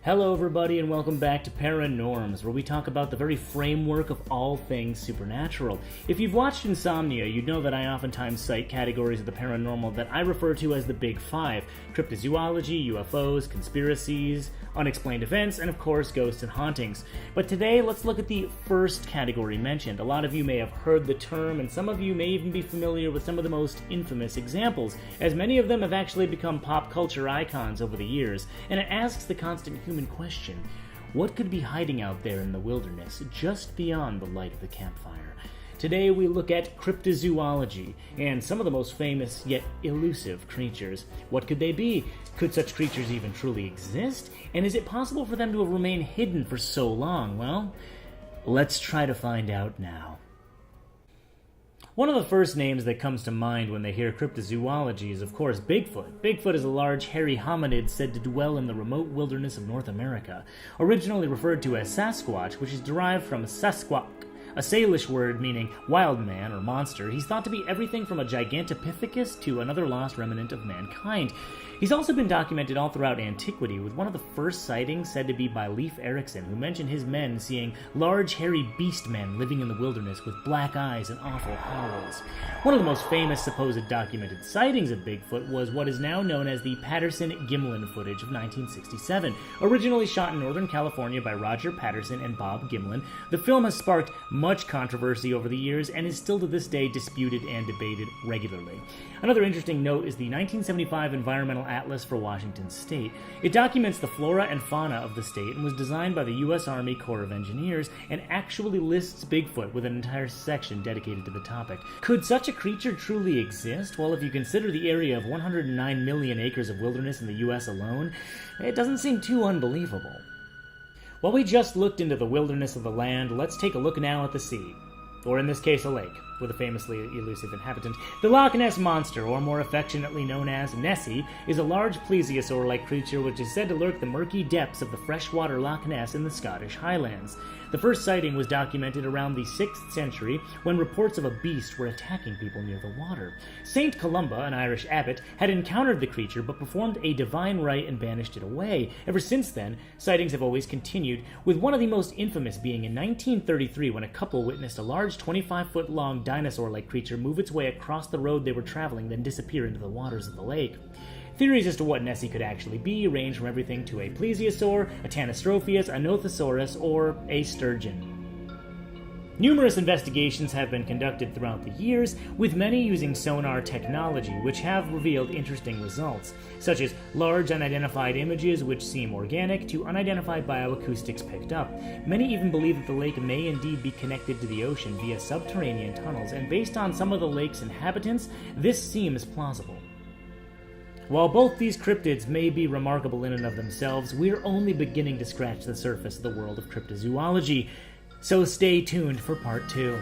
Hello everybody and welcome back to Paranorms, where we talk about the very framework of all things supernatural. If you've watched Insomnia, you'd know that I oftentimes cite categories of the paranormal that I refer to as the Big Five: Cryptozoology, UFOs, conspiracies, unexplained events, and of course ghosts and hauntings. But today, let's look at the first category mentioned. A lot of you may have heard the term, and some of you may even be familiar with some of the most infamous examples, as many of them have actually become pop culture icons over the years, and it asks the constant human question: what could be hiding out there in the wilderness, just beyond the light of the campfire? Today we look at cryptozoology, and some of the most famous yet elusive creatures. What could they be? Could such creatures even truly exist? And is it possible for them to have remained hidden for so long? Well, let's try to find out now. One of the first names that comes to mind when they hear cryptozoology is, of course, Bigfoot. Bigfoot is a large, hairy hominid said to dwell in the remote wilderness of North America. Originally referred to as Sasquatch, which is derived from Sasquatch, a Salish word meaning wild man or monster, he's thought to be everything from a Gigantopithecus to another lost remnant of mankind. He's also been documented all throughout antiquity, with one of the first sightings said to be by Leif Erikson, who mentioned his men seeing large, hairy beast men living in the wilderness with black eyes and awful howls. One of the most famous supposed documented sightings of Bigfoot was what is now known as the Patterson-Gimlin footage of 1967. Originally shot in Northern California by Roger Patterson and Bob Gimlin, the film has sparked much controversy over the years and is still to this day disputed and debated regularly. Another interesting note is the 1975 Environmental Atlas for Washington State. It documents the flora and fauna of the state and was designed by the U.S. Army Corps of Engineers and actually lists Bigfoot with an entire section dedicated to the topic. Could such a creature truly exist? Well, if you consider the area of 109 million acres of wilderness in the U.S. alone, it doesn't seem too unbelievable. While we just looked into the wilderness of the land, let's take a look now at the sea. Or in this case, a lake, with a famously elusive inhabitant. The Loch Ness Monster, or more affectionately known as Nessie, is a large plesiosaur-like creature which is said to lurk the murky depths of the freshwater Loch Ness in the Scottish Highlands. The first sighting was documented around the 6th century when reports of a beast were attacking people near the water. Saint Columba, an Irish abbot, had encountered the creature but performed a divine rite and banished it away. Ever since then, sightings have always continued, with one of the most infamous being in 1933 when a couple witnessed a large 25-foot-long dinosaur-like creature move its way across the road they were traveling, then disappear into the waters of the lake. Theories as to what Nessie could actually be range from everything to a plesiosaur, a Tanystropheus, a Nothosaurus, or a sturgeon. Numerous investigations have been conducted throughout the years, with many using sonar technology, which have revealed interesting results, such as large unidentified images which seem organic to unidentified bioacoustics picked up. Many even believe that the lake may indeed be connected to the ocean via subterranean tunnels, and based on some of the lake's inhabitants, this seems plausible. While both these cryptids may be remarkable in and of themselves, we're only beginning to scratch the surface of the world of cryptozoology, so stay tuned for part 2.